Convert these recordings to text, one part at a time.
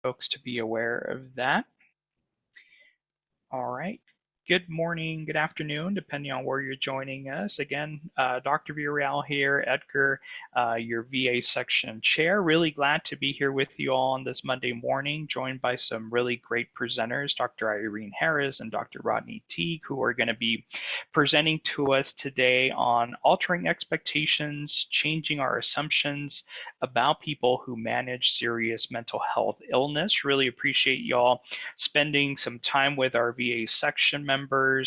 folks to be aware of that. All right. Good morning, good afternoon, depending on where you're joining us. Again, Dr. Villarreal here, Edgar, your VA section chair. Really glad to be here with you all on this Monday morning, joined by some really great presenters, Dr. Irene Harris and Dr. Rodney Teague, who are going to be presenting to us today on altering expectations, changing our assumptions about people who manage serious mental health illness. Really appreciate y'all spending some time with our VA section members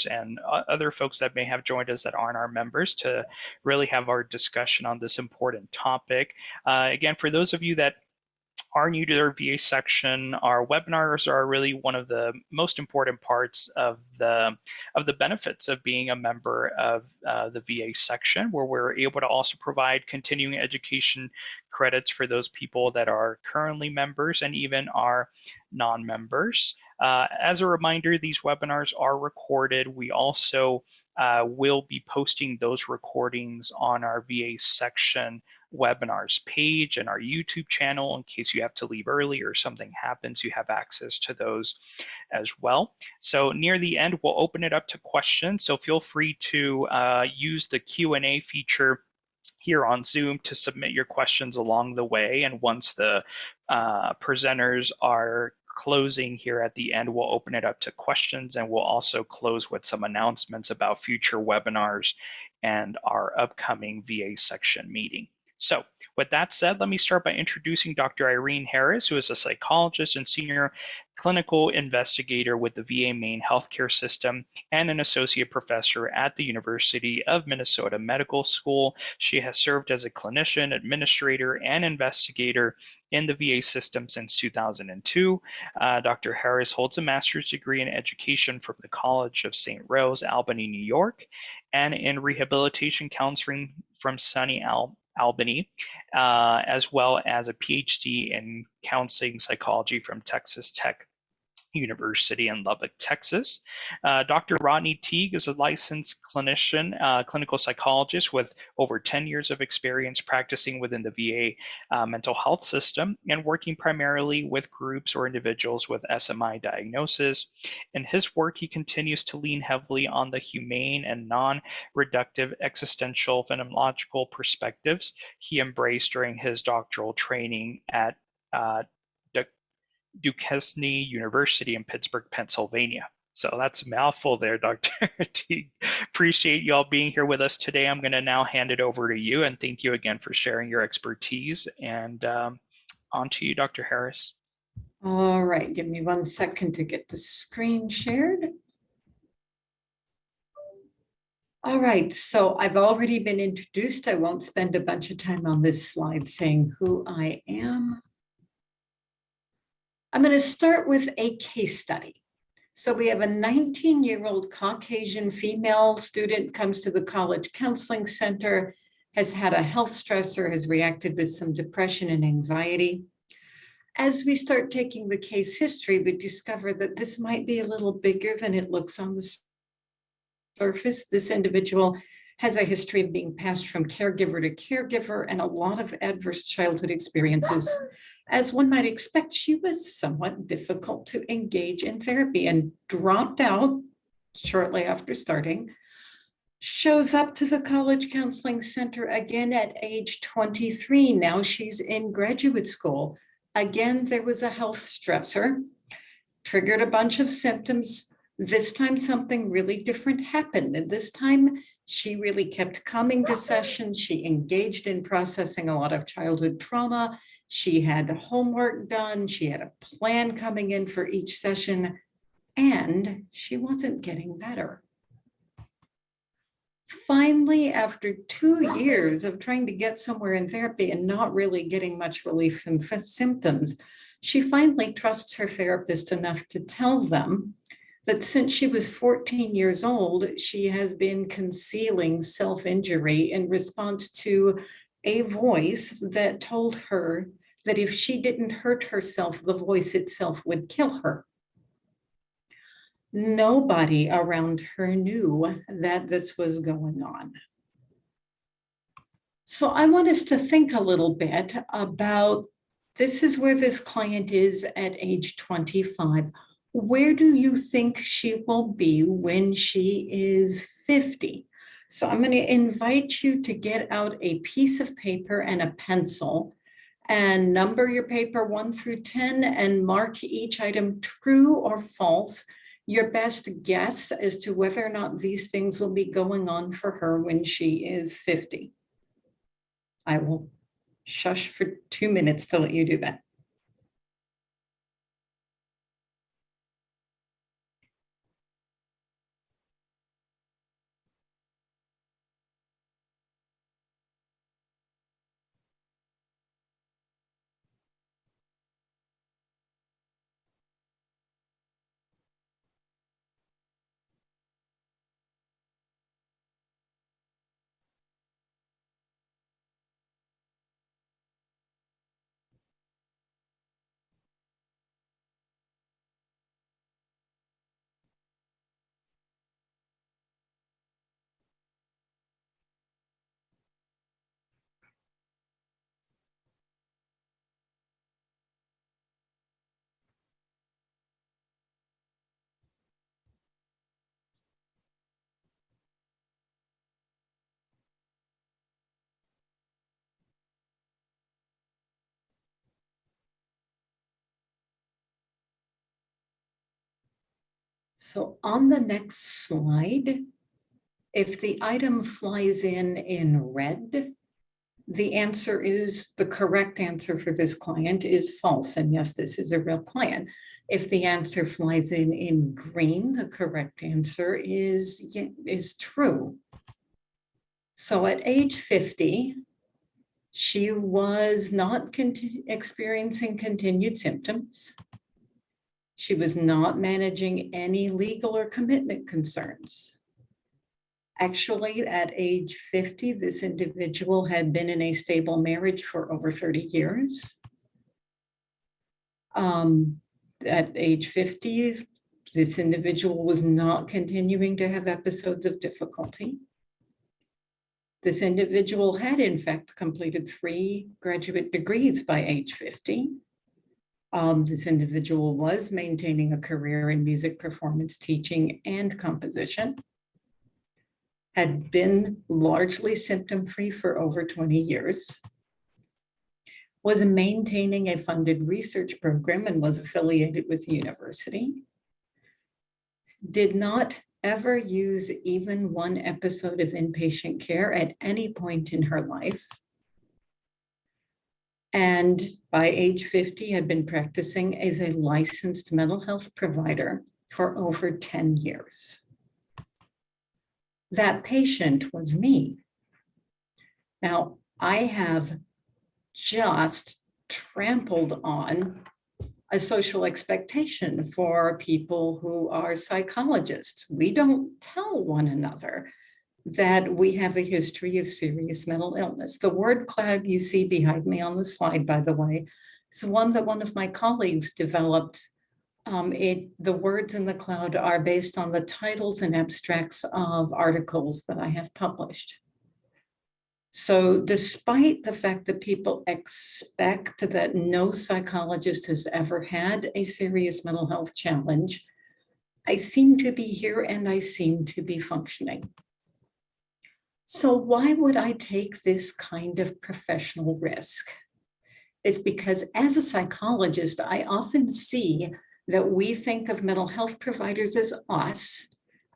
and other folks that may have joined us that aren't our members to really have our discussion on this important topic. Again, for those of you that are new to their VA section, our webinars are really one of the most important parts of the benefits of being a member of the VA section, where we're able to also provide continuing education credits for those people that are currently members and even are non-members. As a reminder, these webinars are recorded. We also will be posting those recordings on our VA section webinars page and our YouTube channel in case you have to leave early or something happens, you have access to those as well. So near the end, we'll open it up to questions. So feel free to use the Q&A feature here on Zoom to submit your questions along the way. And once the presenters are closing here at the end, we'll open it up to questions, and we'll also close with some announcements about future webinars and our upcoming VA section meeting. So with that said, let me start by introducing Dr. Irene Harris, who is a psychologist and senior clinical investigator with the VA Maine Healthcare System and an associate professor at the University of Minnesota Medical School. She has served as a clinician, administrator, and investigator in the VA system since 2002. Dr. Harris holds a master's degree in education from the College of St. Rose, Albany, New York, and in rehabilitation counseling from SUNY Albany, as well as a PhD in counseling psychology from Texas Tech University in Lubbock, Texas. Dr. Rodney Teague is a licensed clinician, clinical psychologist with over 10 years of experience practicing within the VA mental health system and working primarily with groups or individuals with SMI diagnosis. In his work, he continues to lean heavily on the humane and non-reductive existential phenomenological perspectives he embraced during his doctoral training at Duquesne University in Pittsburgh, Pennsylvania. So that's a mouthful there, Dr. Teague. Appreciate y'all being here with us today. I'm going to now hand it over to you, and thank you again for sharing your expertise. And on to you, Dr. Harris. All right, give me 1 second to get the screen shared. All right, so I've already been introduced. I won't spend a bunch of time on this slide saying who I am. I'm going to start with a case study. So we have a 19-year-old Caucasian female student comes to the college counseling center, has had a health stressor, has reacted with some depression and anxiety. As we start taking the case history, we discover that this might be a little bigger than it looks on the surface. This individual has a history of being passed from caregiver to caregiver and a lot of adverse childhood experiences. As one might expect, she was somewhat difficult to engage in therapy and dropped out shortly after starting. Shows up to the college counseling center again at age 23. Now she's in graduate school. Again, there was a health stressor, triggered a bunch of symptoms. This time something really different happened. And this time she really kept coming to sessions. She engaged in processing a lot of childhood trauma. She had homework done. She had a plan coming in for each session, and she wasn't getting better. Finally, after 2 years of trying to get somewhere in therapy and not really getting much relief from symptoms, she finally trusts her therapist enough to tell them that since she was 14 years old, she has been concealing self-injury in response to a voice that told her that if she didn't hurt herself, the voice itself would kill her. Nobody around her knew that this was going on. So I want us to think a little bit about This is where this client is at age 25. Where do you think she will be when she is 50? So I'm going to invite you to get out a piece of paper and a pencil and number your paper 1 through 10 and mark each item true or false, your best guess as to whether or not these things will be going on for her when she is 50. I will shush for 2 minutes to let you do that. So on the next slide, if the item flies in red, the answer is, the correct answer for this client is false. And yes, this is a real client. If the answer flies in green, the correct answer is true. So at age 50, she was not experiencing continued symptoms. She was not managing any legal or commitment concerns. Actually, at age 50, this individual had been in a stable marriage for over 30 years. At age 50, this individual was not continuing to have episodes of difficulty. This individual had, in fact, completed 3 graduate degrees by age 50. This individual was maintaining a career in music performance, teaching, and composition, had been largely symptom-free for over 20 years, was maintaining a funded research program and was affiliated with the university, did not ever use even 1 episode of inpatient care at any point in her life, and by age 50 had been practicing as a licensed mental health provider for over 10 years. That patient was me. Now, I have just trampled on a social expectation for people who are psychologists. We don't tell one another that we have a history of serious mental illness. The word cloud you see behind me on the slide, by the way, is one that one of my colleagues developed. The words in the cloud are based on the titles and abstracts of articles that I have published. So despite the fact that people expect that no psychologist has ever had a serious mental health challenge, I seem to be here and I seem to be functioning. So why would I take this kind of professional risk? It's because as a psychologist, I often see that we think of mental health providers as us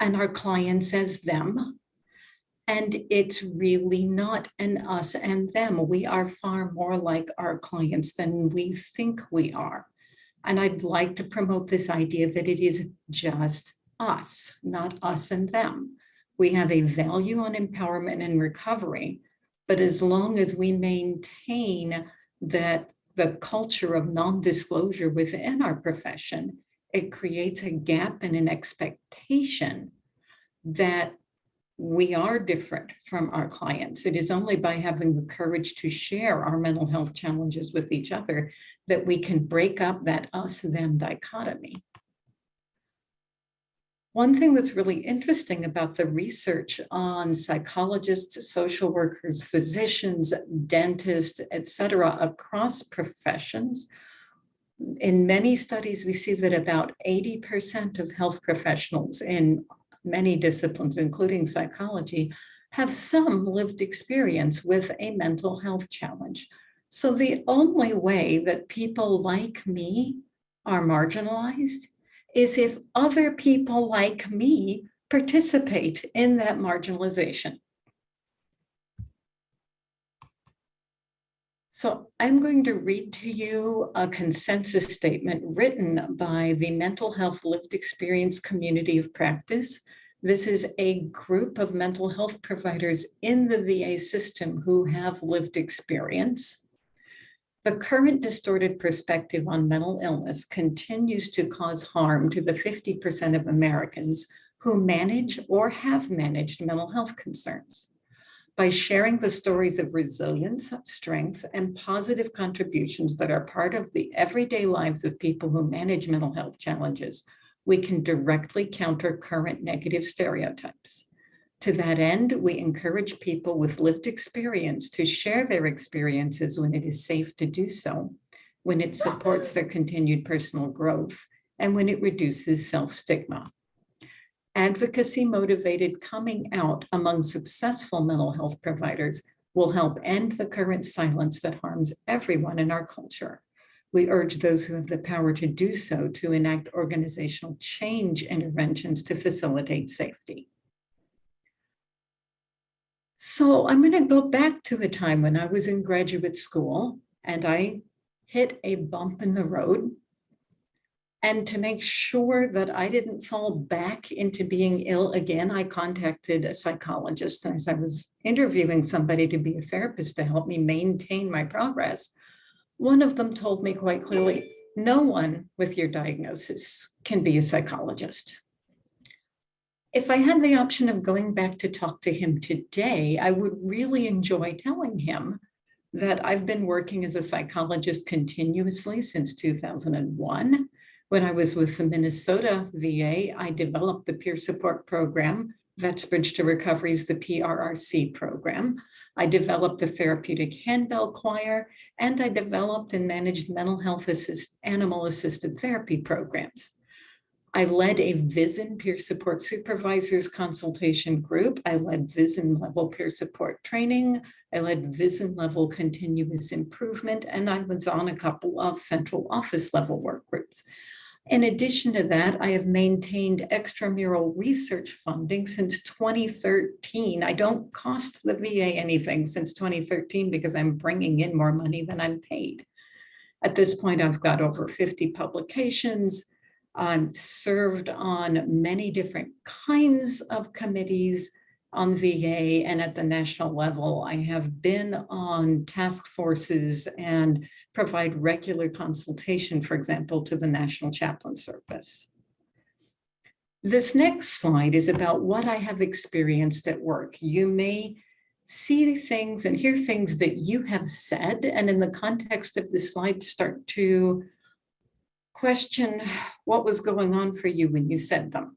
and our clients as them. And it's really not an us and them. We are far more like our clients than we think we are. And I'd like to promote this idea that it is just us, not us and them. We have a value on empowerment and recovery, but as long as we maintain that the culture of non-disclosure within our profession, it creates a gap and an expectation that we are different from our clients. It is only by having the courage to share our mental health challenges with each other that we can break up that us-them dichotomy. One thing that's really interesting about the research on psychologists, social workers, physicians, dentists, et cetera, across professions, in many studies, we see that about 80% of health professionals in many disciplines, including psychology, have some lived experience with a mental health challenge. So the only way that people like me are marginalized is if other people like me participate in that marginalization. So I'm going to read to you a consensus statement written by the Mental Health Lived Experience Community of Practice. This is a group of mental health providers in the VA system who have lived experience. The current distorted perspective on mental illness continues to cause harm to the 50% of Americans who manage or have managed mental health concerns. By sharing the stories of resilience, strength, and positive contributions that are part of the everyday lives of people who manage mental health challenges, we can directly counter current negative stereotypes. To that end, we encourage people with lived experience to share their experiences when it is safe to do so, when it supports their continued personal growth, and when it reduces self-stigma. Advocacy-motivated coming out among successful mental health providers will help end the current silence that harms everyone in our culture. We urge those who have the power to do so to enact organizational change interventions to facilitate safety. So I'm going to go back to a time when I was in graduate school and I hit a bump in the road. And to make sure that I didn't fall back into being ill again, I contacted a psychologist. And as I was interviewing somebody to be a therapist to help me maintain my progress, one of them told me quite clearly, no one with your diagnosis can be a psychologist. If I had the option of going back to talk to him today, I would really enjoy telling him that I've been working as a psychologist continuously since 2001. When I was with the Minnesota VA, I developed the peer support program. Vets Bridge to Recovery is the PRRC program. I developed the therapeutic handbell choir, and I developed and managed mental health animal-assisted therapy programs. I led a VISN peer support supervisors consultation group. I led VISN level peer support training. I led VISN level continuous improvement, and I was on a couple of central office level work groups. In addition to that, I have maintained extramural research funding since 2013. I don't cost the VA anything since 2013 because I'm bringing in more money than I'm paid. At this point, I've got over 50 publications. I'm served on many different kinds of committees on VA, and at the national level, I have been on task forces and provide regular consultation, for example, to the National Chaplain Service. This next slide is about what I have experienced at work. You may see things and hear things that you have said, and in the context of this slide, start to question what was going on for you when you said them.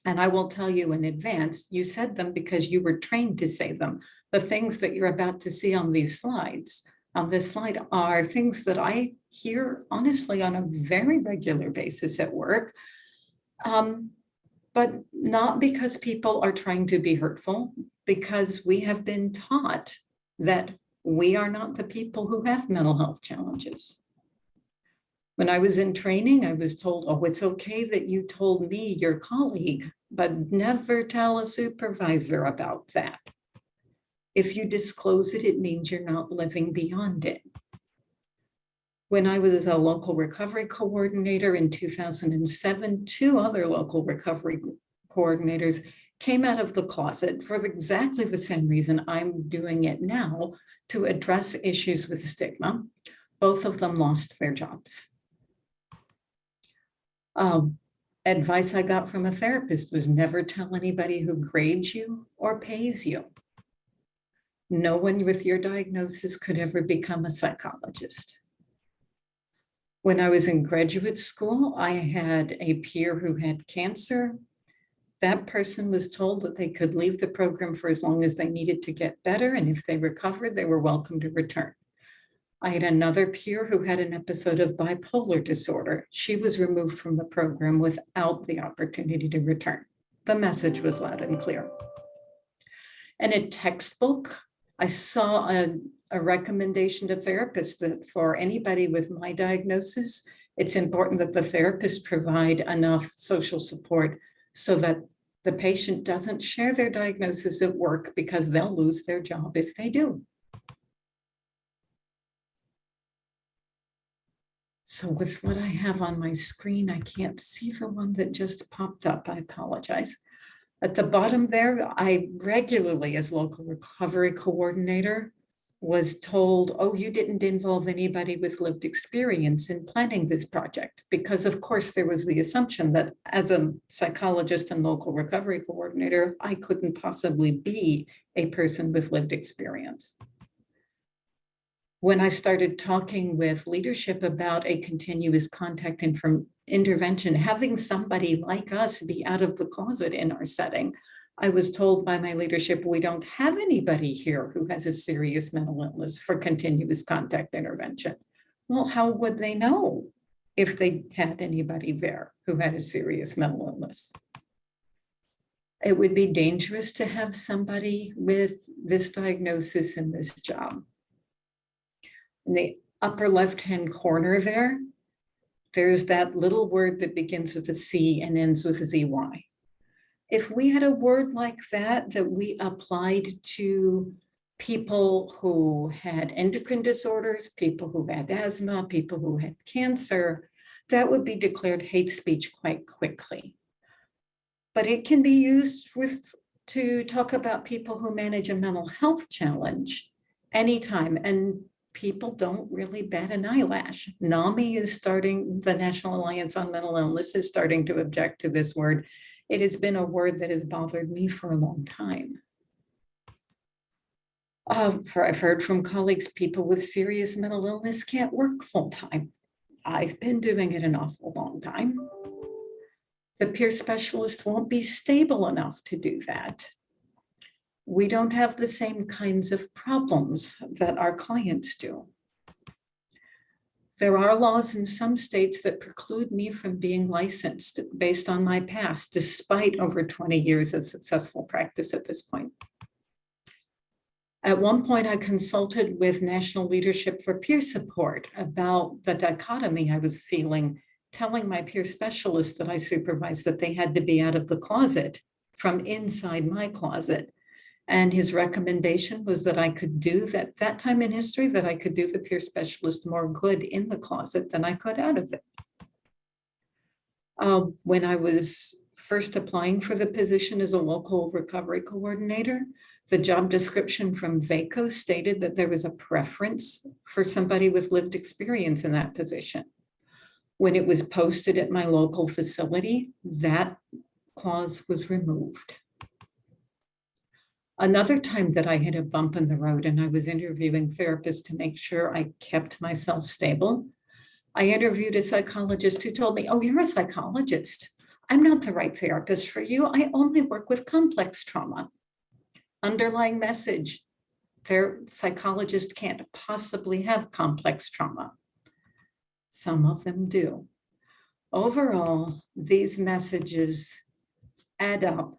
And I will tell you in advance, you said them because you were trained to say them. The things that you're about to see on these slides, on this slide, are things that I hear honestly on a very regular basis at work, but not because people are trying to be hurtful, because we have been taught that we are not the people who have mental health challenges. When I was in training, I was told, oh, it's okay that you told me, your colleague, but never tell a supervisor about that. If you disclose it, it means you're not living beyond it. When I was a local recovery coordinator in 2007, two other local recovery coordinators came out of the closet for exactly the same reason I'm doing it now, to address issues with stigma. Both of them lost their jobs. Advice I got from a therapist was never tell anybody who grades you or pays you. No one with your diagnosis could ever become a psychologist. When I was in graduate school, I had a peer who had cancer. That person was told that they could leave the program for as long as they needed to get better, and if they recovered, they were welcome to return. I had another peer who had an episode of bipolar disorder. She was removed from the program without the opportunity to return. The message was loud and clear. In a textbook, I saw a recommendation to therapists that for anybody with my diagnosis, it's important that the therapist provide enough social support so that the patient doesn't share their diagnosis at work because they'll lose their job if they do. So with what I have on my screen, I can't see the one that just popped up. I apologize. At the bottom there, I regularly, as local recovery coordinator, was told, oh, you didn't involve anybody with lived experience in planning this project. Because of course, there was the assumption that as a psychologist and local recovery coordinator, I couldn't possibly be a person with lived experience. When I started talking with leadership about a continuous contact intervention, having somebody like us be out of the closet in our setting, I was told by my leadership, we don't have anybody here who has a serious mental illness for continuous contact intervention. Well, how would they know if they had anybody there who had a serious mental illness? It would be dangerous to have somebody with this diagnosis in this job. In the upper left-hand corner there, there's that little word that begins with a C and ends with a ZY. If we had a word like that we applied to people who had endocrine disorders, people who had asthma, people who had cancer, that would be declared hate speech quite quickly. But it can be used to talk about people who manage a mental health challenge anytime, and people don't really bat an eyelash. NAMI is starting, the National Alliance on Mental Illness is starting to object to this word. It has been a word that has bothered me for a long time. I've heard from colleagues, people with serious mental illness can't work full time. I've been doing it an awful long time. The peer specialist won't be stable enough to do that. We don't have the same kinds of problems that our clients do. There are laws in some states that preclude me from being licensed based on my past, despite over 20 years of successful practice at this point. At one point, I consulted with National Leadership for Peer Support about the dichotomy I was feeling, telling my peer specialists that I supervised that they had to be out of the closet from inside my closet. And his recommendation was that I could do that time in history, that I could do the peer specialist more good in the closet than I could out of it. When I was first applying for the position as a local recovery coordinator, the job description from VACO stated that there was a preference for somebody with lived experience in that position. When it was posted at my local facility, that clause was removed. Another time that I hit a bump in the road and I was interviewing therapists to make sure I kept myself stable, I interviewed a psychologist who told me, oh, you're a psychologist. I'm not the right therapist for you. I only work with complex trauma. Underlying message, their psychologist can't possibly have complex trauma. Some of them do. Overall, these messages add up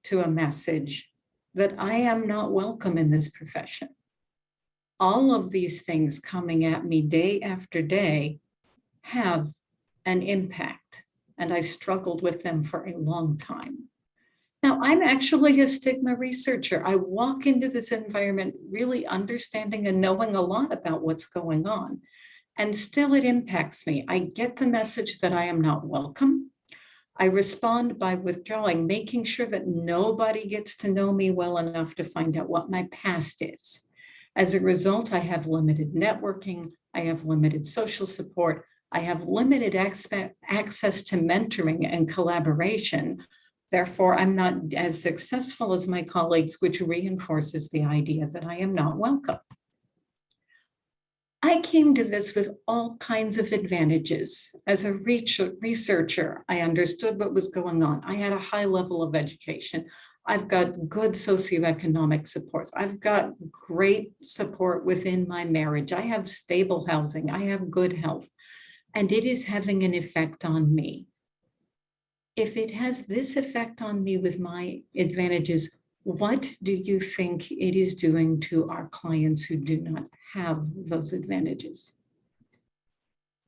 to a message that I am not welcome in this profession. All of these things coming at me day after day have an impact, and I struggled with them for a long time. Now, I'm actually a stigma researcher. I walk into this environment really understanding and knowing a lot about what's going on, and still it impacts me. I get the message that I am not welcome. I respond by withdrawing, making sure that nobody gets to know me well enough to find out what my past is. As a result, I have limited networking, I have limited social support, I have limited access to mentoring and collaboration. Therefore, I'm not as successful as my colleagues, which reinforces the idea that I am not welcome. I came to this with all kinds of advantages. As a researcher, I understood what was going on. I had a high level of education. I've got good socioeconomic supports. I've got great support within my marriage. I have stable housing. I have good health. And it is having an effect on me. If it has this effect on me with my advantages, what do you think it is doing to our clients who do not have those advantages?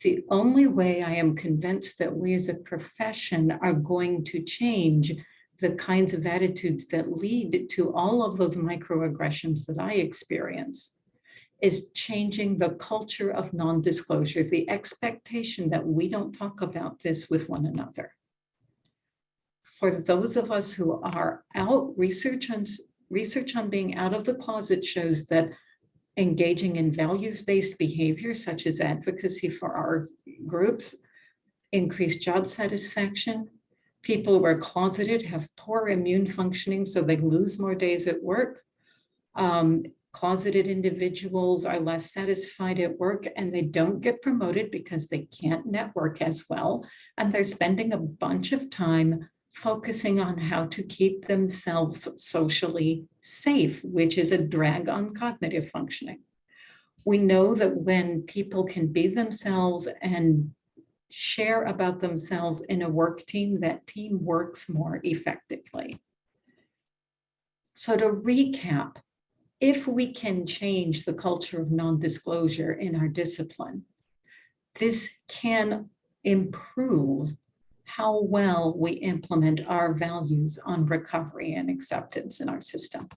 The only way I am convinced that we as a profession are going to change the kinds of attitudes that lead to all of those microaggressions that I experience is changing the culture of non-disclosure, the expectation that we don't talk about this with one another. For those of us who are out, research on being out of the closet shows that engaging in values-based behavior, such as advocacy for our groups, increase job satisfaction. People who are closeted have poor immune functioning, so they lose more days at work. Closeted individuals are less satisfied at work and they don't get promoted because they can't network as well. And they're spending a bunch of time focusing on how to keep themselves socially safe, which is a drag on cognitive functioning. We know that when people can be themselves and share about themselves in a work team, that team works more effectively. So to recap, if we can change the culture of non-disclosure in our discipline, this can improve how well we implement our values on recovery and acceptance in our system.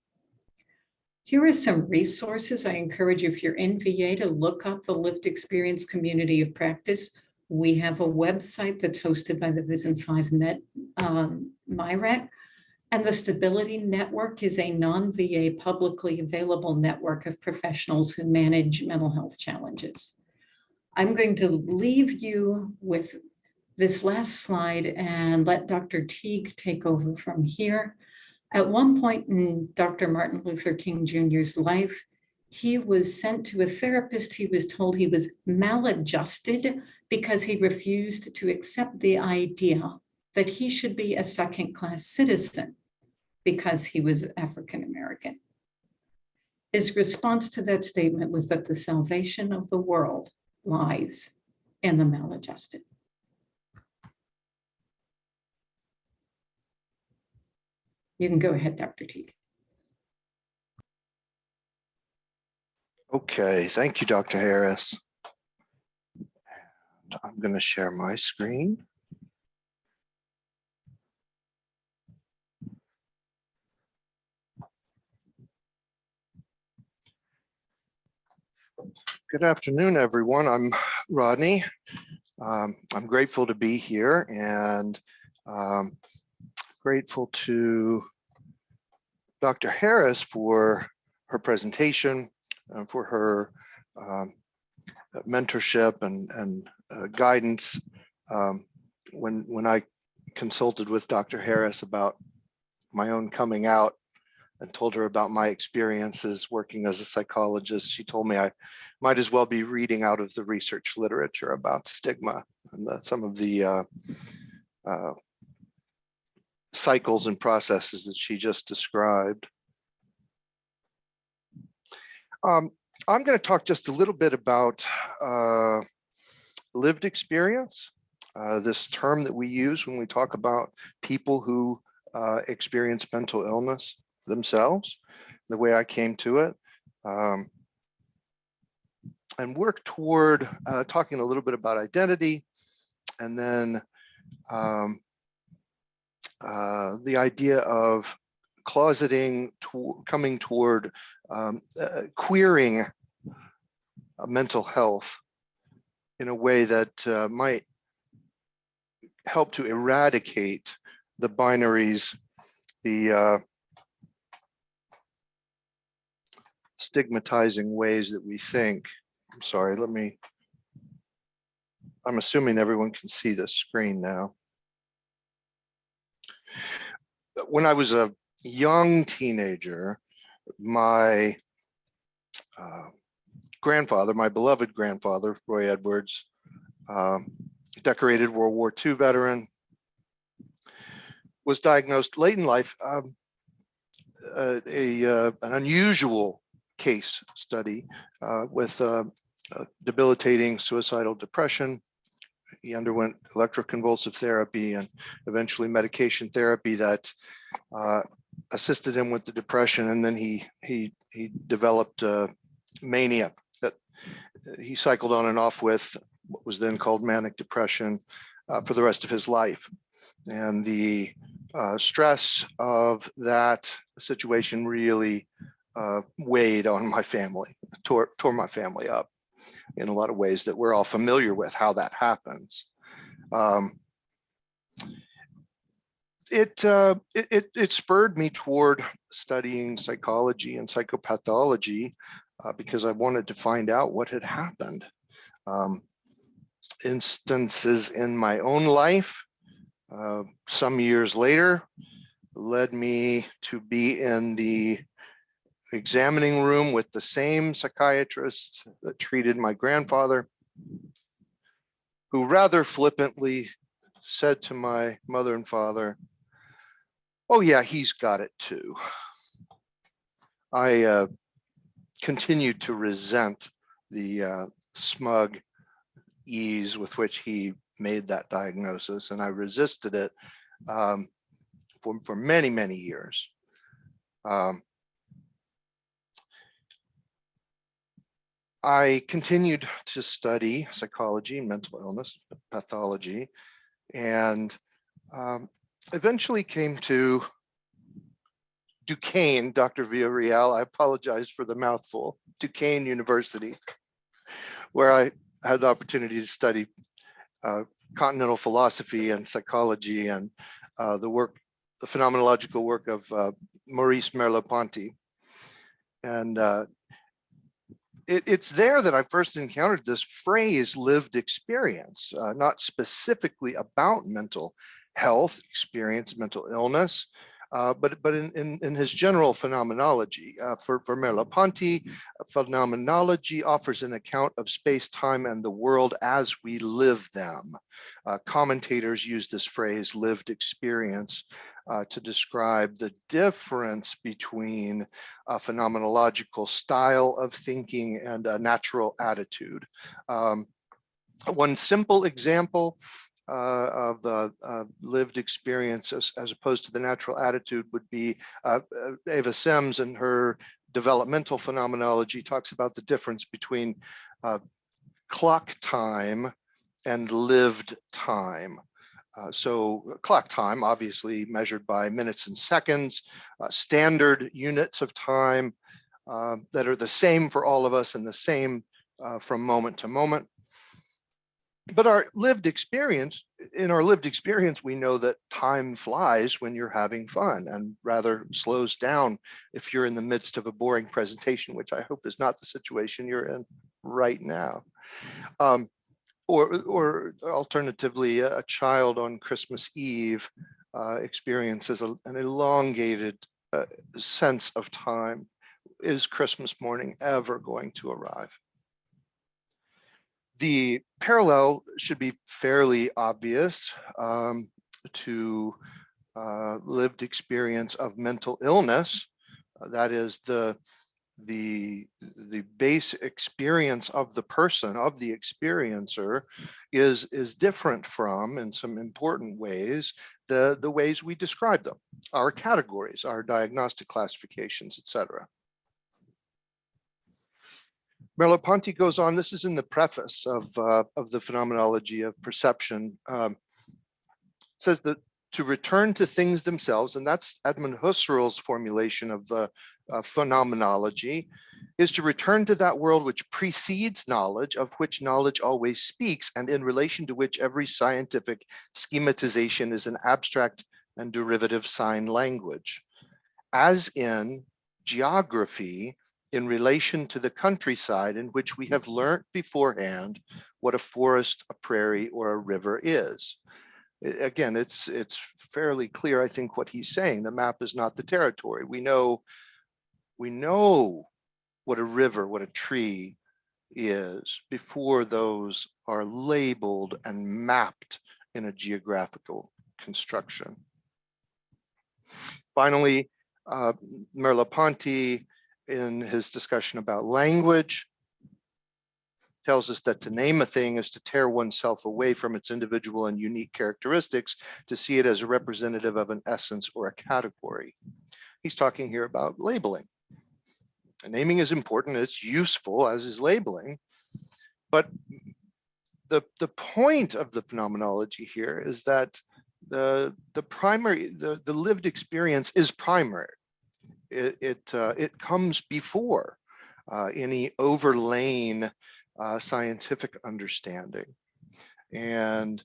Here are some resources. I encourage you, if you're in VA, to look up the Lived Experience Community of Practice. We have a website that's hosted by the VISN-5 Med MIRAC, and the Stability Network is a non-VA publicly available network of professionals who manage mental health challenges. I'm going to leave you with this last slide and let Dr. Teague take over from here. At one point in Dr. Martin Luther King Jr.'s life, he was sent to a therapist. He was told he was maladjusted because he refused to accept the idea that he should be a second-class citizen because he was African American. His response to that statement was that the salvation of the world lies in the maladjusted. You can go ahead, Dr. Teague. Okay, thank you, Dr. Harris. And I'm going to share my screen. Good afternoon, everyone. I'm Rodney. I'm grateful to be here and grateful to Dr. Harris for her presentation and for her mentorship and guidance. When I consulted with Dr. Harris about my own coming out and told her about my experiences working as a psychologist, she told me I might as well be reading out of the research literature about stigma and some of the cycles and processes that she just described. I'm going to talk just a little bit about lived experience, this term that we use when we talk about people who experience mental illness themselves, the way I came to it, and work toward talking a little bit about identity, and then the idea of closeting, coming toward queering mental health in a way that might help to eradicate the binaries, the stigmatizing ways that we think. I'm sorry, I'm assuming everyone can see the screen now. When I was a young teenager, my grandfather, my beloved grandfather, Roy Edwards, decorated World War II veteran, was diagnosed late in life, an unusual case study with debilitating suicidal depression. He underwent electroconvulsive therapy and eventually medication therapy that assisted him with the depression, and then he developed mania that he cycled on and off with, what was then called manic depression, for the rest of his life. And the stress of that situation really weighed on my family, tore my family up in a lot of ways that we're all familiar with how that happens. It spurred me toward studying psychology and psychopathology because I wanted to find out what had happened. Instances in my own life, some years later, led me to be in the examining room with the same psychiatrist that treated my grandfather, who rather flippantly said to my mother and father, "Oh yeah, he's got it too." I continued to resent the smug ease with which he made that diagnosis, and I resisted it for many, many years. I continued to study psychology, mental illness, pathology, and eventually came to Duquesne, Dr. Villarreal, I apologize for the mouthful, Duquesne University, where I had the opportunity to study continental philosophy and psychology and the phenomenological work of Maurice Merleau-Ponty. And it's there that I first encountered this phrase lived experience, not specifically about mental health experience, mental illness, but in his general phenomenology. For Merleau-Ponty, phenomenology offers an account of space, time, and the world as we live them. Commentators use this phrase, lived experience, to describe the difference between a phenomenological style of thinking and a natural attitude. One simple example of lived experience as opposed to the natural attitude would be Ava Sims in her developmental phenomenology talks about the difference between clock time and lived time. So clock time, obviously measured by minutes and seconds, standard units of time that are the same for all of us and the same from moment to moment. But in our lived experience, we know that time flies when you're having fun and rather slows down if you're in the midst of a boring presentation, which I hope is not the situation you're in right now. Or alternatively, a child on Christmas Eve experiences an elongated sense of time. Is Christmas morning ever going to arrive? The parallel should be fairly obvious to lived experience of mental illness. That is the base experience of the person, of the experiencer, is different from, in some important ways, the ways we describe them, our categories, our diagnostic classifications, etc. Merleau-Ponty goes on, this is in the preface of the Phenomenology of Perception, says that to return to things themselves, and that's Edmund Husserl's formulation of the phenomenology, is to return to that world which precedes knowledge, of which knowledge always speaks, and in relation to which every scientific schematization is an abstract and derivative sign language. As in geography, in relation to the countryside in which we have learnt beforehand what a forest, a prairie, or a river is. Again, it's fairly clear, I think, what he's saying. The map is not the territory. We know what a river, what a tree, is before those are labeled and mapped in a geographical construction. Finally, Merleau-Ponty, in his discussion about language, tells us that to name a thing is to tear oneself away from its individual and unique characteristics, to see it as a representative of an essence or a category. He's talking here about labeling. And naming is important, it's useful, as is labeling, but the point of the phenomenology here is that the lived experience is primary. It comes before any overlain scientific understanding. And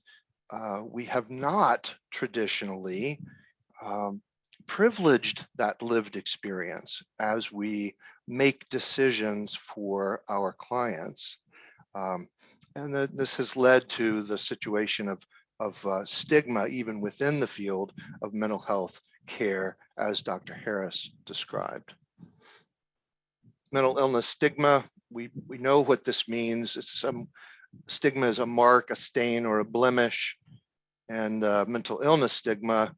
we have not traditionally privileged that lived experience as we make decisions for our clients. And this has led to the situation of stigma even within the field of mental health care, as Dr. Harris described. Mental illness stigma, we know what this means. Stigma is a mark, a stain, or a blemish. And mental illness stigma,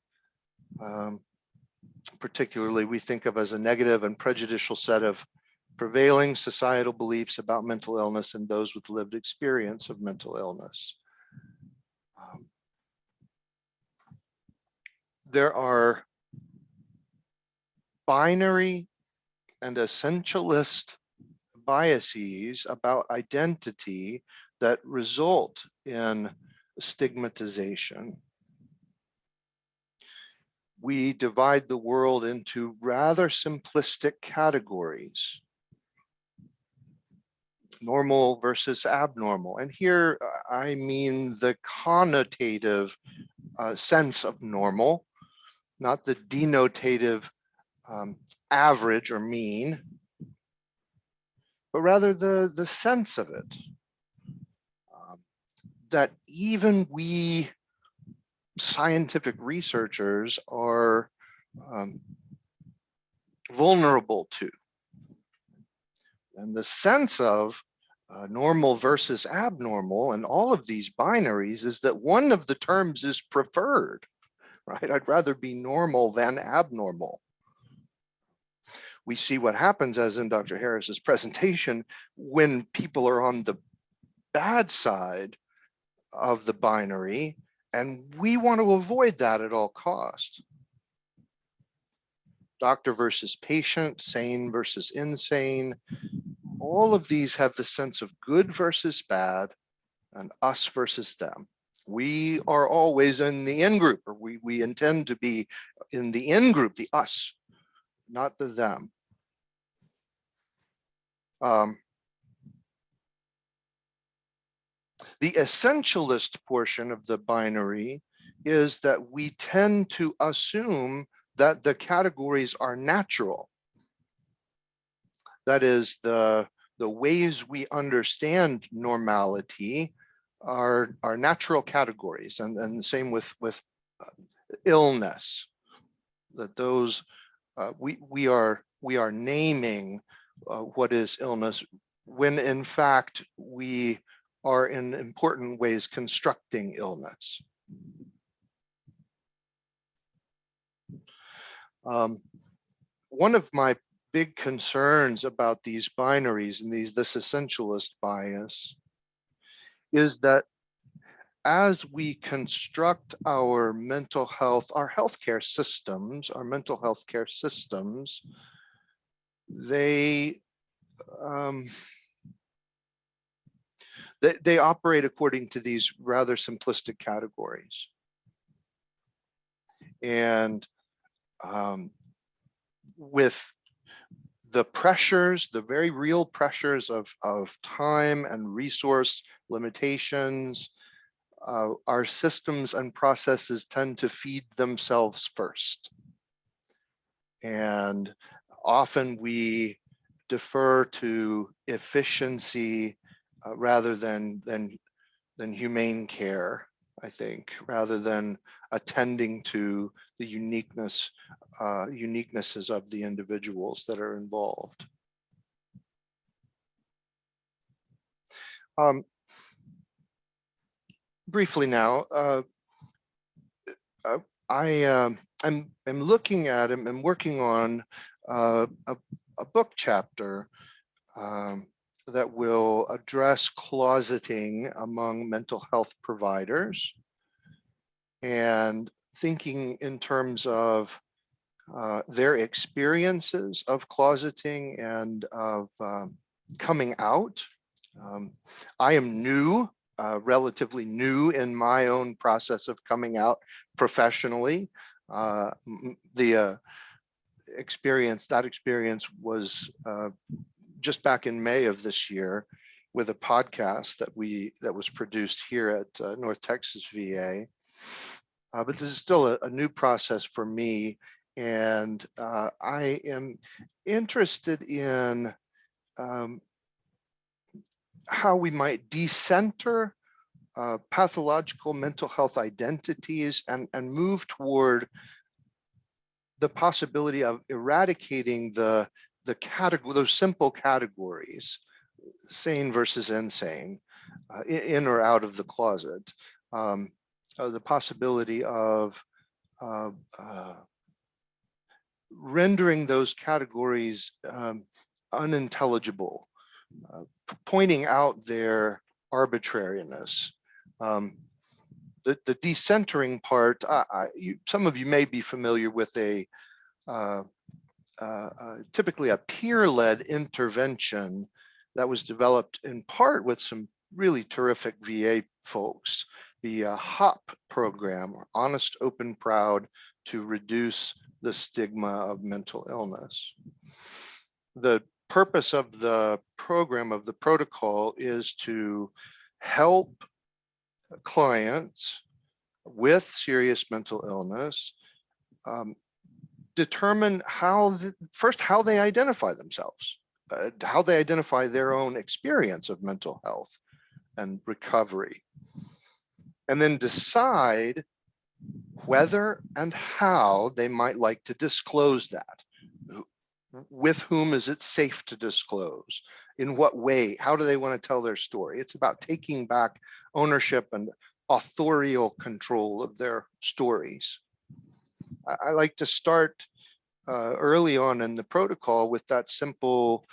particularly, we think of as a negative and prejudicial set of prevailing societal beliefs about mental illness and those with lived experience of mental illness. There are binary and essentialist biases about identity that result in stigmatization. We divide the world into rather simplistic categories: normal versus abnormal. And here I mean the connotative sense of normal, not the denotative average or mean, but rather the sense of it. That even we scientific researchers are vulnerable to. And the sense of normal versus abnormal and all of these binaries is that one of the terms is preferred, right? I'd rather be normal than abnormal. We see what happens, as in Dr. Harris's presentation, when people are on the bad side of the binary, and we want to avoid that at all costs. Doctor versus patient, sane versus insane, all of these have the sense of good versus bad and us versus them. We are always in the in group, or we intend to be in the in group, the us, not the them. The essentialist portion of the binary is that we tend to assume that the categories are natural. That is, the ways we understand normality are natural categories, and the same with illness. That those we are naming what is illness, when in fact we are in important ways constructing illness. One of my big concerns about these binaries and this essentialist bias is that as we construct our mental health, our healthcare systems, our mental health care systems, they operate according to these rather simplistic categories. And with the pressures, the very real pressures of time and resource limitations, our systems and processes tend to feed themselves first. And often we defer to efficiency rather than humane care, I think, rather than attending to the uniquenesses of the individuals that are involved. Briefly now, I'm looking at him and working on a book chapter that will address closeting among mental health providers, and thinking in terms of their experiences of closeting and of coming out. I am new, relatively new in my own process of coming out professionally. That experience was just back in May of this year with a podcast that was produced here at North Texas VA. But this is still a new process for me, and I am interested in how we might decenter pathological mental health identities and move toward the possibility of eradicating the category, those simple categories, sane versus insane, in or out of the closet, the possibility of rendering those categories unintelligible, pointing out their arbitrariness. The decentering part, some of you may be familiar with typically a peer-led intervention that was developed in part with some really terrific VA folks, the HOP program, Honest, Open, Proud, to reduce the stigma of mental illness. The purpose of the program, of the protocol, is to help clients with serious mental illness determine first how they identify themselves, how they identify their own experience of mental health and recovery, and then decide whether and how they might like to disclose that. With whom is it safe to disclose? In what way? How do they want to tell their story? It's about taking back ownership and authorial control of their stories. I like to start early on in the protocol with that simple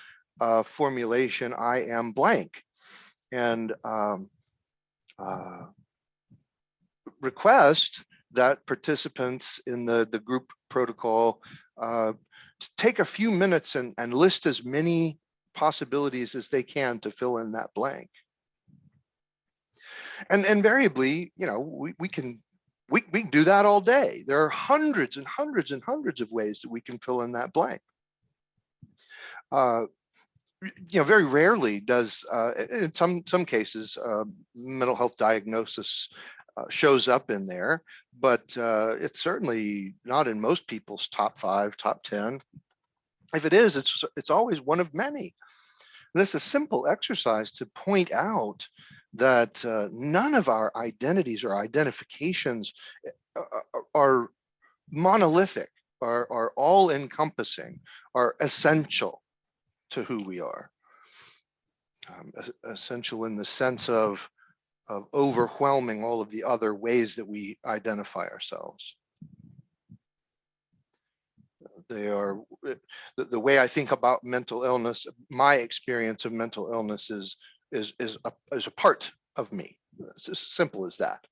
formulation, I am blank, and request that participants in the group protocol take a few minutes and list as many possibilities as they can to fill in that blank. And invariably, you know, we can do that all day. There are hundreds and hundreds and hundreds of ways that we can fill in that blank. You know, very rarely does, in some cases, mental health diagnosis shows up in there, but it's certainly not in most people's top 5, top 10. If it is, it's always one of many. And this is a simple exercise to point out that none of our identities or identifications are monolithic, are all-encompassing, are essential to who we are. Essential in the sense of overwhelming all of the other ways that we identify ourselves. They are the way I think about mental illness. My experience of mental illness is a part of me. It's as simple as that.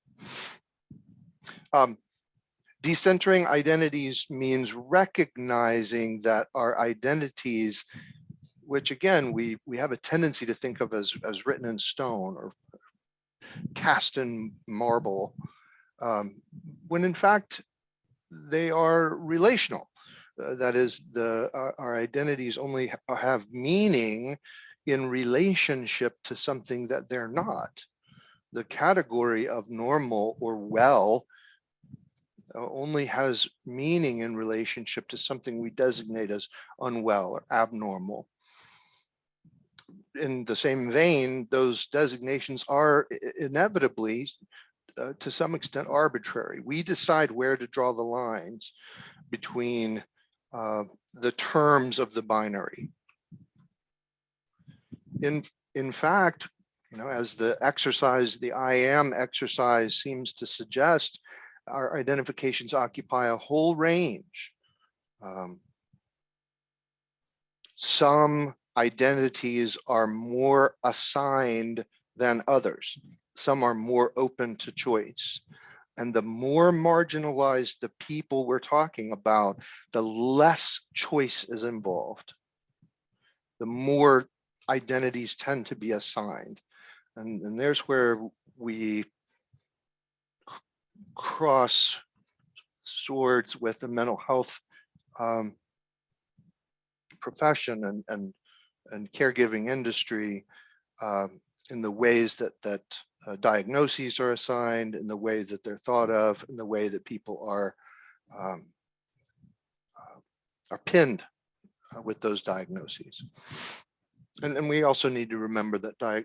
Decentering identities means recognizing that our identities, which again we have a tendency to think of as written in stone or cast in marble, when in fact they are relational. That is, our identities only have meaning in relationship to something that they're not. The category of normal or well only has meaning in relationship to something we designate as unwell or abnormal. In the same vein, those designations are inevitably, to some extent, arbitrary. We decide where to draw the lines between the terms of the binary. In fact, You know, as the exercise, the I am exercise seems to suggest, our identifications occupy a whole range. Some identities are more assigned than others. Some are more open to choice. And the more marginalized the people we're talking about, the less choice is involved. The more identities tend to be assigned. And there's where we cross swords with the mental health profession and caregiving industry, in the ways that diagnoses are assigned, in the way that they're thought of, in the way that people are pinned with those diagnoses. And we also need to remember that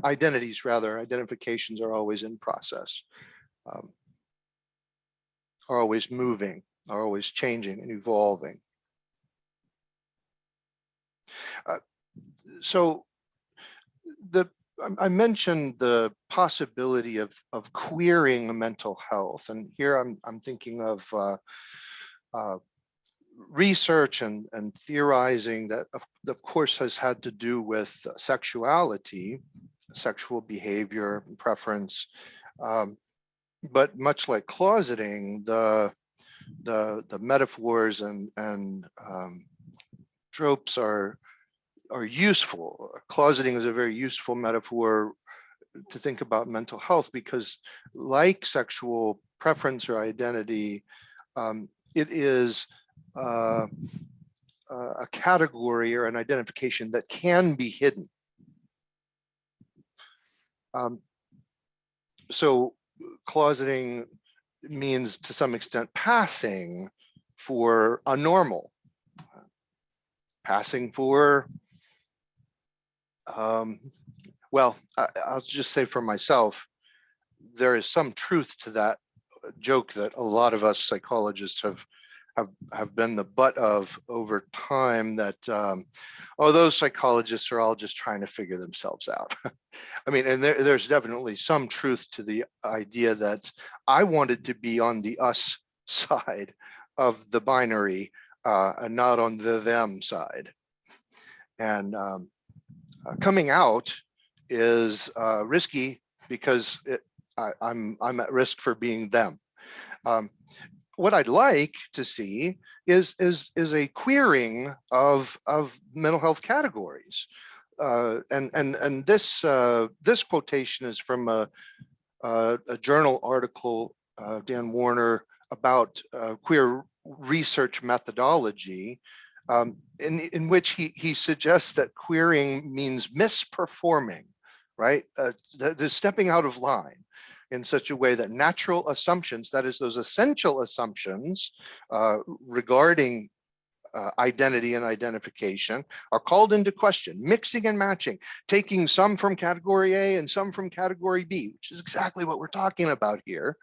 identifications are always in process, are always moving, are always changing and evolving. So I mentioned the possibility of queering mental health, and here I'm thinking of research and theorizing that of course has had to do with sexuality, sexual behavior, and preference, but much like closeting, the metaphors and tropes are useful. Closeting is a very useful metaphor to think about mental health, because like sexual preference or identity, it is a category or an identification that can be hidden. So closeting means to some extent passing for a normal, passing for, well, I'll just say for myself, there is some truth to that joke that a lot of us psychologists have been the butt of over time, that oh, those psychologists are all just trying to figure themselves out. I mean, and there's definitely some truth to the idea that I wanted to be on the us side of the binary, and not on the them side. And coming out is risky, because I'm at risk for being them. What I'd like to see is a queering of mental health categories, and this quotation is from a journal article, Dan Warner, about queer research methodology, in which he suggests that queering means misperforming, right? The stepping out of line in such a way that natural assumptions, that is, those essential assumptions regarding identity and identification, are called into question, mixing and matching, taking some from category A and some from category B, which is exactly what we're talking about here,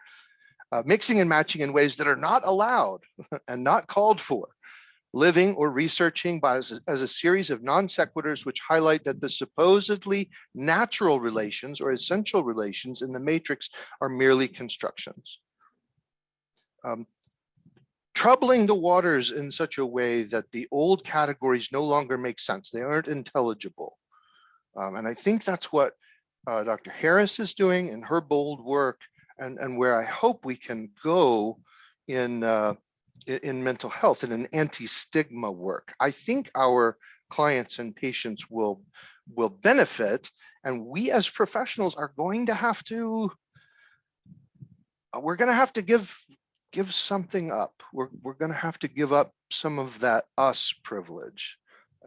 mixing and matching in ways that are not allowed and not called for, living or researching as a series of non sequiturs which highlight that the supposedly natural relations or essential relations in the matrix are merely constructions. Troubling the waters in such a way that the old categories no longer make sense. They aren't intelligible. And I think that's what Dr. Harris is doing in her bold work, and where I hope we can go in mental health and in anti-stigma work. I think our clients and patients will benefit, and we as professionals are going to have to, we're going to have to give something up. We're going to have to give up some of that us privilege.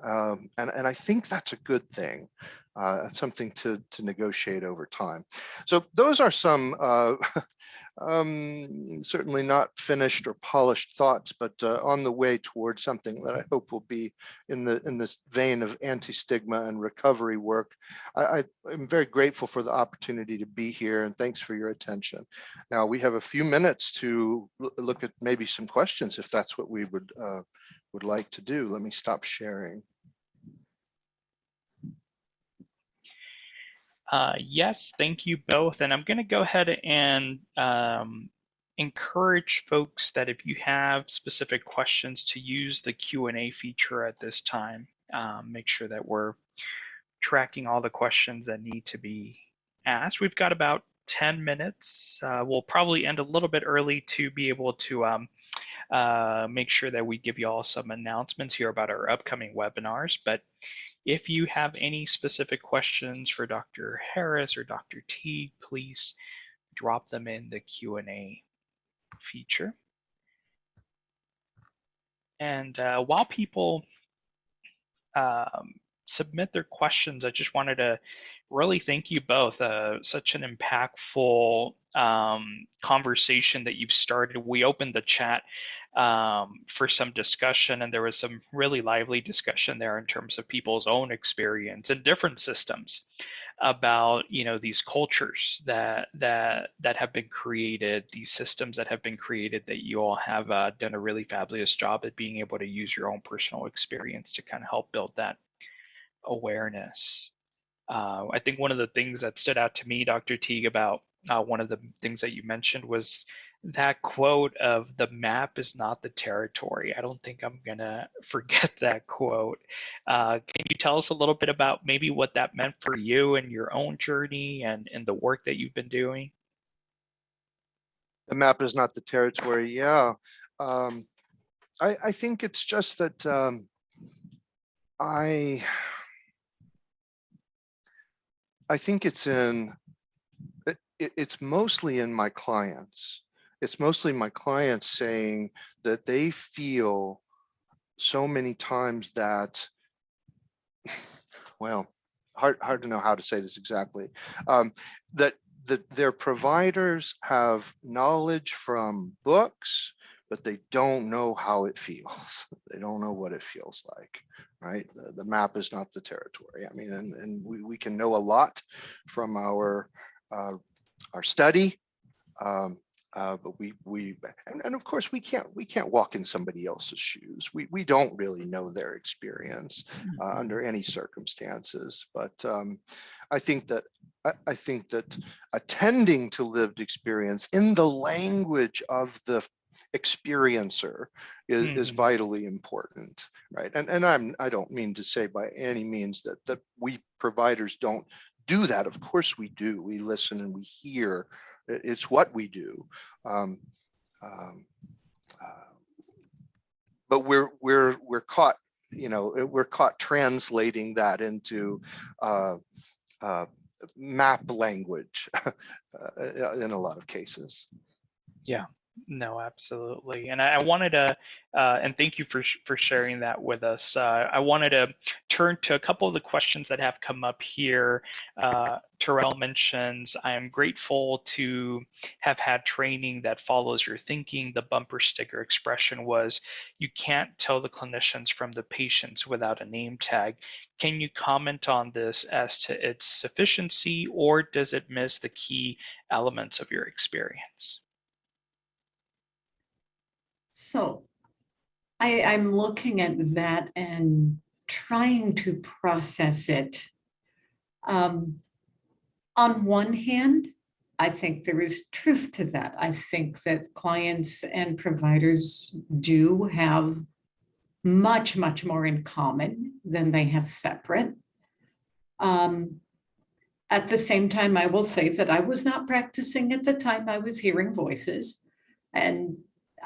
And I think that's a good thing. That's something to negotiate over time. So those are some certainly not finished or polished thoughts, but on the way towards something that I hope will be in this vein of anti-stigma and recovery work. I'm very grateful for the opportunity to be here, and thanks for your attention. Now we have a few minutes to look at maybe some questions, if that's what we would like to do. Let me stop sharing. Yes, thank you both. And I'm going to go ahead and encourage folks that if you have specific questions to use the Q&A feature at this time. Make sure that we're tracking all the questions that need to be asked. We've got about 10 minutes. We'll probably end a little bit early to be able to make sure that we give you all some announcements here about our upcoming webinars. But if you have any specific questions for Dr. Harris or Dr. Teague, please drop them in the Q&A feature. And while people submit their questions, I just wanted to really thank you both. Such an impactful conversation that you've started. We opened the chat for some discussion, and there was some really lively discussion there in terms of people's own experience in different systems about these cultures that have been created, these systems that have been created, that you all have done a really fabulous job at being able to use your own personal experience to kind of help build that awareness. I think one of the things that stood out to me, Dr. Teague, about one of the things that you mentioned was that quote of "the map is not the territory." I don't think I'm gonna forget that quote. Can you tell us a little bit about maybe what that meant for you and your own journey and the work that you've been doing? The map is not the territory. Yeah. I think it's just that I think it's mostly in my clients. It's mostly my clients saying that they feel so many times that, well, hard to know how to say this exactly, that their providers have knowledge from books, but they don't know how it feels. They don't know what it feels like, right? The map is not the territory. I mean, and we can know a lot from our study, but and of course we can't walk in somebody else's shoes. We don't really know their experience under any circumstances. But I think that attending to lived experience in the language of the experiencer is vitally important, right? And I don't mean to say by any means that we providers don't do that. Of course we do. We listen and we hear. It's what we do. But we're caught, we're caught translating that into map language in a lot of cases. Yeah. No, absolutely. And I wanted to, and thank you for sharing that with us. I wanted to turn to a couple of the questions that have come up here. Terrell mentions, I am grateful to have had training that follows your thinking. The bumper sticker expression was, you can't tell the clinicians from the patients without a name tag. Can you comment on this as to its sufficiency, or does it miss the key elements of your experience? So I'm looking at that and trying to process it. On one hand, I think there is truth to that. I think that clients and providers do have much, much more in common than they have separate. At the same time, I will say that I was not practicing at the time I was hearing voices. And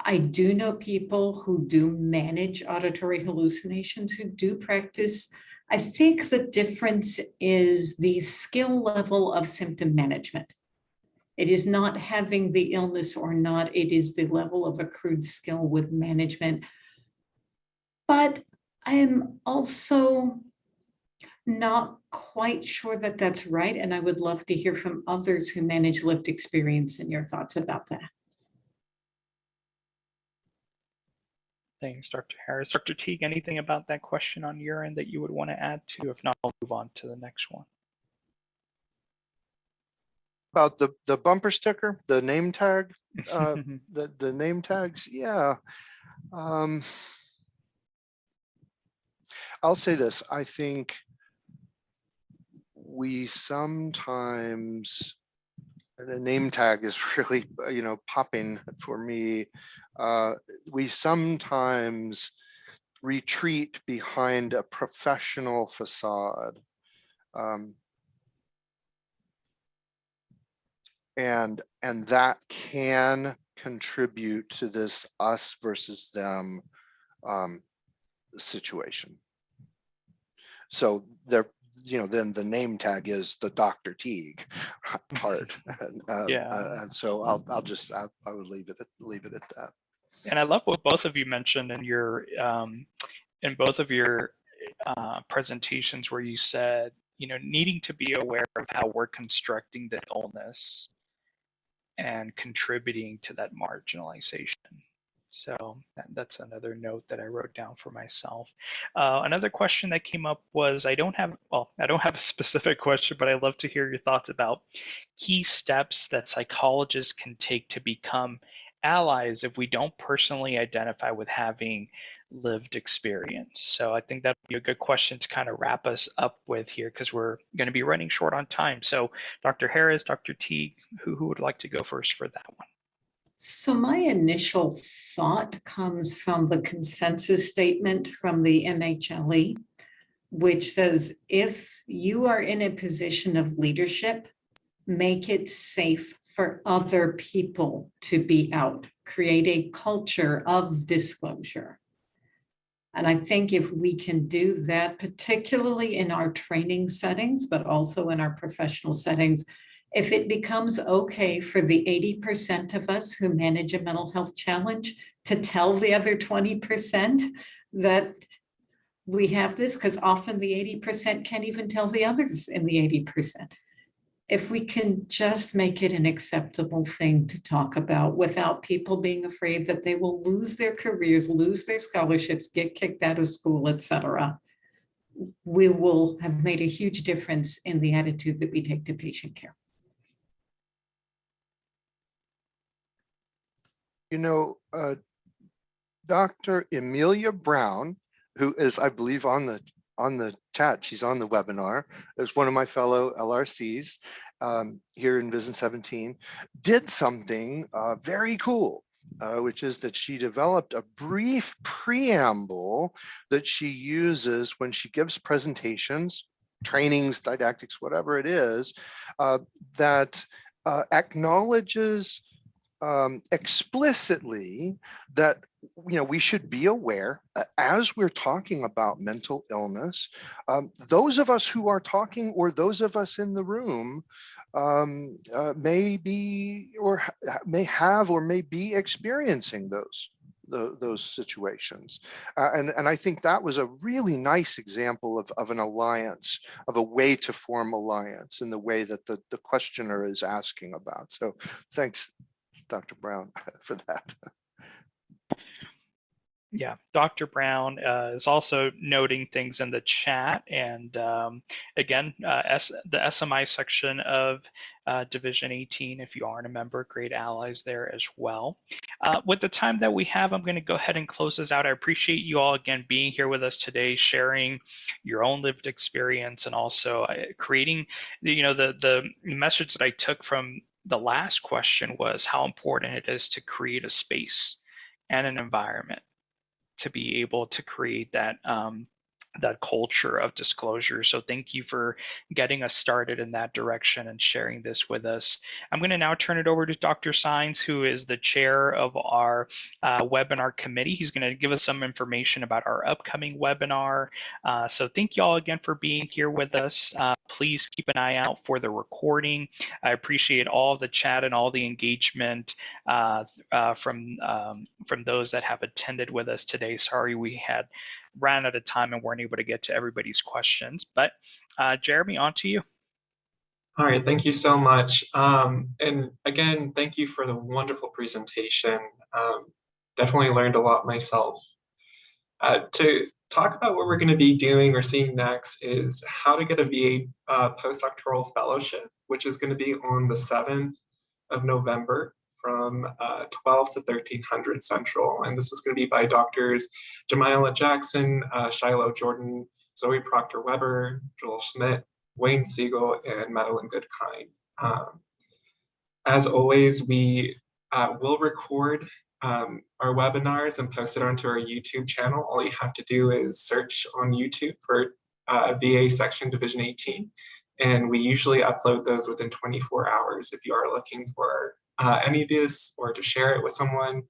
I do know people who do manage auditory hallucinations who do practice. I think the difference is the skill level of symptom management. It is not having the illness or not, it is the level of accrued skill with management. But I am also not quite sure that that's right. And I would love to hear from others who manage lived experience and your thoughts about that. Thanks, Dr. Harris. Dr. Teague, anything about that question on your end that you would want to add to? If not, I'll move on to the next one. About the bumper sticker, the name tag, the name tags, yeah. I'll say this, I think we sometimes, and the name tag is really, popping for me. We sometimes retreat behind a professional facade. And that can contribute to this us versus them situation. So there, then the name tag is the Dr. Teague part, and so I would leave it at that. And I love what both of you mentioned in your in both of your presentations, where you said, needing to be aware of how we're constructing the illness and contributing to that marginalization. So that's another note that I wrote down for myself. Another question that came up was, I don't have a specific question, but I'd love to hear your thoughts about key steps that psychologists can take to become allies if we don't personally identify with having lived experience. So I think that'd be a good question to kind of wrap us up with here, because we're going to be running short on time. So Dr. Harris, Dr. Teague, who would like to go first for that one? So my initial thought comes from the consensus statement from the MHLE, which says, if you are in a position of leadership, make it safe for other people to be out, create a culture of disclosure. And I think if we can do that, particularly in our training settings, but also in our professional settings, if it becomes okay for the 80% of us who manage a mental health challenge to tell the other 20% that we have this, because often the 80% can't even tell the others in the 80%. If we can just make it an acceptable thing to talk about without people being afraid that they will lose their careers, lose their scholarships, get kicked out of school, etc., we will have made a huge difference in the attitude that we take to patient care. Dr. Amelia Brown, who is, I believe, on the chat, she's on the webinar, is one of my fellow LRCs here in Vision 17, did something very cool, which is that she developed a brief preamble that she uses when she gives presentations, trainings, didactics, whatever it is, that acknowledges explicitly that we should be aware as we're talking about mental illness, those of us who are talking or those of us in the room may be or may have or may be experiencing those situations. And I think that was a really nice example of an alliance, of a way to form alliance in the way that the questioner is asking about. So thanks, Dr. Brown, for that. Yeah, Dr. Brown is also noting things in the chat. And again, the SMI section of Division 18, if you aren't a member, great allies there as well. With the time that we have, I'm going to go ahead and close this out. I appreciate you all again being here with us today, sharing your own lived experience, and also creating, the message that I took from the last question was how important it is to create a space and an environment to be able to create that that culture of disclosure. So thank you for getting us started in that direction and sharing this with us. I'm going to now turn it over to Dr. Sines, who is the chair of our webinar committee. He's going to give us some information about our upcoming webinar. So thank you all again for being here with us. Please keep an eye out for the recording. I appreciate all the chat and all the engagement from those that have attended with us today. Sorry we had ran out of time and weren't able to get to everybody's questions. But Jeremy, on to you. All right, thank you so much. And again, thank you for the wonderful presentation. Definitely learned a lot myself. To talk about what we're going to be doing or seeing next is how to get a VA postdoctoral fellowship, which is going to be on the 7th of November from 12 to 1300 Central. And this is going to be by Doctors Jamila Jackson, Shiloh Jordan, Zoe Proctor-Weber, Joel Schmidt, Wayne Siegel and Madeline Goodkind. As always, we will record our webinars and post it onto our YouTube channel. All you have to do is search on YouTube for VA Section Division 18. And we usually upload those within 24 hours if you are looking for any of this or to share it with someone.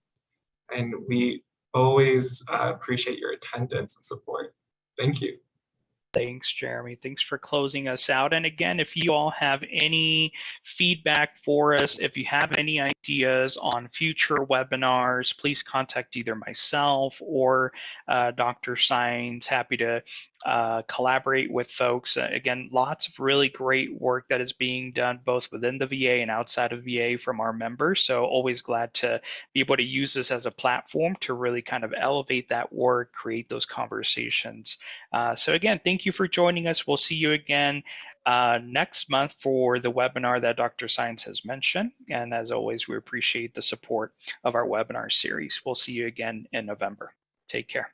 And we always appreciate your attendance and support. Thank you. Thanks, Jeremy. Thanks for closing us out. And again, if you all have any feedback for us, if you have any ideas on future webinars, please contact either myself or Dr. Sines. Happy to collaborate with folks. Again, lots of really great work that is being done both within the VA and outside of VA from our members. So always glad to be able to use this as a platform to really kind of elevate that work, create those conversations. So again, thank you for joining us. We'll see you again next month for the webinar that Dr. Sines has mentioned. And as always, we appreciate the support of our webinar series. We'll see you again in November. Take care.